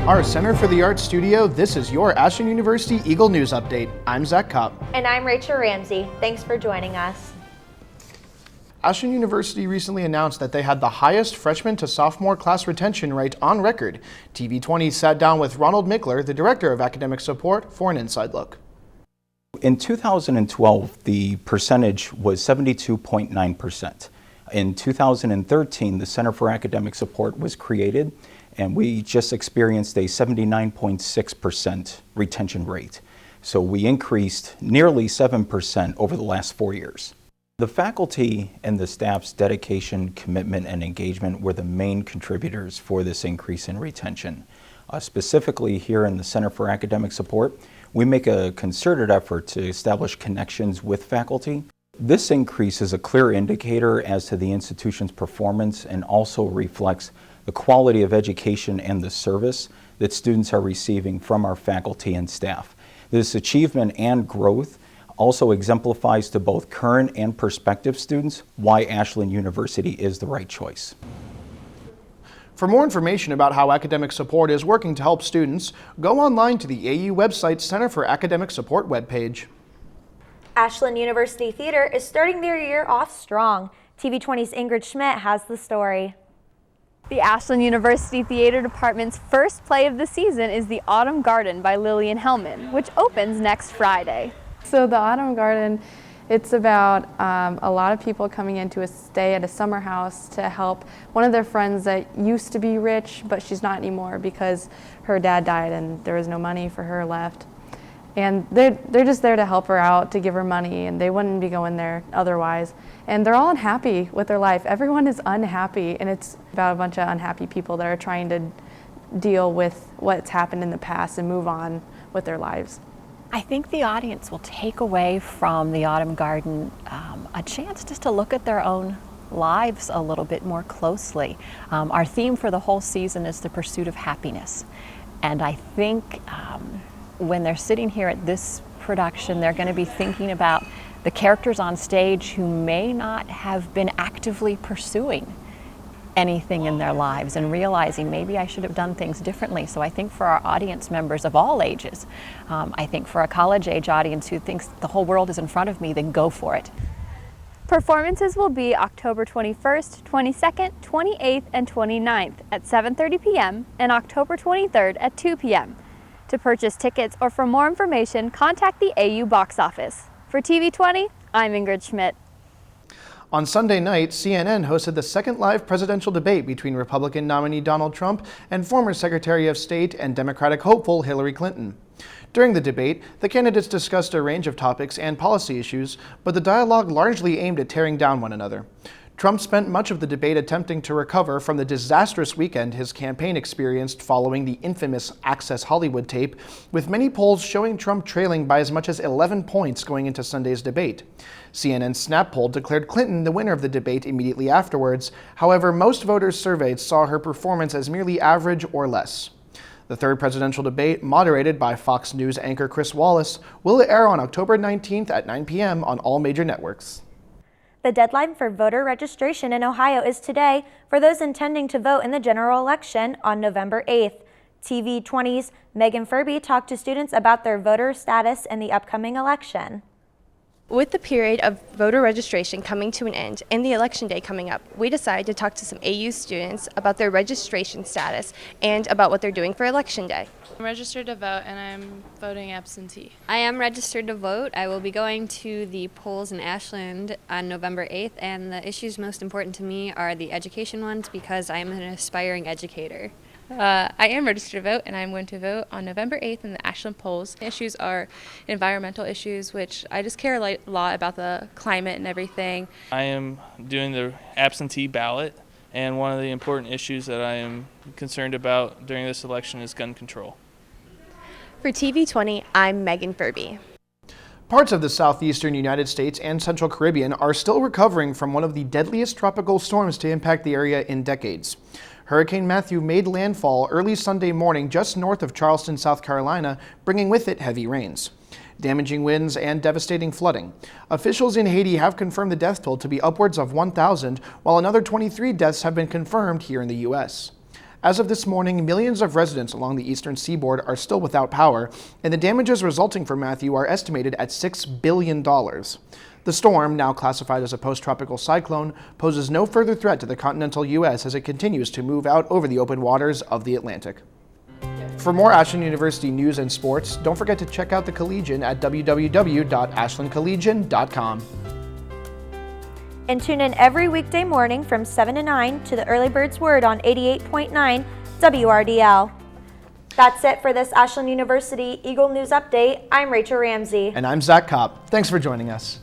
our Center for the Arts studio, this is your Ashland University Eagle News Update. I'm Zac Kopp. And I'm Rachel Ramsey. Thanks for joining us. Ashland University recently announced that they had the highest freshman to sophomore class retention rate on record. TV20 sat down with Ronald Mickler, the Director of Academic Support, for an inside look. In 2012, the percentage was 72.9%. In 2013, the Center for Academic Support was created, and we just experienced a 79.6% retention rate. So we increased nearly 7% over the last 4 years. The faculty and the staff's dedication, commitment, and engagement were the main contributors for this increase in retention. Specifically here in the Center for Academic Support, we make a concerted effort to establish connections with faculty. This increase is a clear indicator as to the institution's performance and also reflects the quality of education and the service that students are receiving from our faculty and staff. This achievement and growth also exemplifies to both current and prospective students why Ashland University is the right choice. For more information about how academic support is working to help students, go online to the AU website's Center for Academic Support webpage. Ashland University Theater is starting their year off strong. TV20's Ingrid Schmidt has the story. The Ashland University Theater Department's first play of the season is The Autumn Garden by Lillian Hellman, which opens next Friday. So The Autumn Garden, it's about a lot of people coming in to stay at a summer house to help one of their friends that used to be rich, but she's not anymore because her dad died and there was no money for her left. And they're just there to help her out, to give her money, and they wouldn't be going there otherwise. And they're all unhappy with their life. Everyone is unhappy, and it's about a bunch of unhappy people that are trying to deal with what's happened in the past and move on with their lives. I think the audience will take away from the Autumn Garden a chance just to look at their own lives a little bit more closely. Our theme for the whole season is the pursuit of happiness. And I think when they're sitting here at this production, they're going to be thinking about the characters on stage who may not have been actively pursuing anything in their lives and realizing maybe I should have done things differently. So I think for our audience members of all ages, I think for a college age audience who thinks the whole world is in front of me, then go for it. Performances will be October 21st, 22nd, 28th, and 29th at 7:30 p.m. and October 23rd at 2 p.m. To purchase tickets or for more information, contact the AU box office. For TV20, I'm Ingrid Schmidt. On Sunday night, CNN hosted the second live presidential debate between Republican nominee Donald Trump and former Secretary of State and Democratic hopeful Hillary Clinton. During the debate, the candidates discussed a range of topics and policy issues, but the dialogue largely aimed at tearing down one another. Trump spent much of the debate attempting to recover from the disastrous weekend his campaign experienced following the infamous Access Hollywood tape, with many polls showing Trump trailing by as much as 11 points going into Sunday's debate. CNN's Snap poll declared Clinton the winner of the debate immediately afterwards. However, most voters surveyed saw her performance as merely average or less. The third presidential debate, moderated by Fox News anchor Chris Wallace, will air on October 19th at 9 p.m. on all major networks. The deadline for voter registration in Ohio is today for those intending to vote in the general election on November 8th. TV20's Megan Furby talked to students about their voter status in the upcoming election. With the period of voter registration coming to an end and the election day coming up, we decided to talk to some AU students about their registration status and about what they're doing for election day. I'm registered to vote and I'm voting absentee. I am registered to vote. I will be going to the polls in Ashland on November 8th, and the issues most important to me are the education ones because I am an aspiring educator. I am registered to vote and I'm going to vote on November 8th in the Ashland polls. The issues are environmental issues, which I just care a lot about the climate and everything. I am doing the absentee ballot, and one of the important issues that I am concerned about during this election is gun control. For TV20, I'm Megan Furby. Parts of the southeastern United States and Central Caribbean are still recovering from one of the deadliest tropical storms to impact the area in decades. Hurricane Matthew made landfall early Sunday morning just north of Charleston, South Carolina, bringing with it heavy rains, damaging winds and devastating flooding. Officials in Haiti have confirmed the death toll to be upwards of 1,000, while another 23 deaths have been confirmed here in the U.S. As of this morning, millions of residents along the eastern seaboard are still without power, and the damages resulting from Matthew are estimated at $6 billion. The storm, now classified as a post-tropical cyclone, poses no further threat to the continental U.S. as it continues to move out over the open waters of the Atlantic. For more Ashland University news and sports, don't forget to check out the Collegian at www.ashlandcollegian.com. And tune in every weekday morning from 7 to 9 to the Early Bird's Word on 88.9 WRDL. That's it for this Ashland University Eagle News Update. I'm Rachel Ramsey. And I'm Zac Kopp. Thanks for joining us.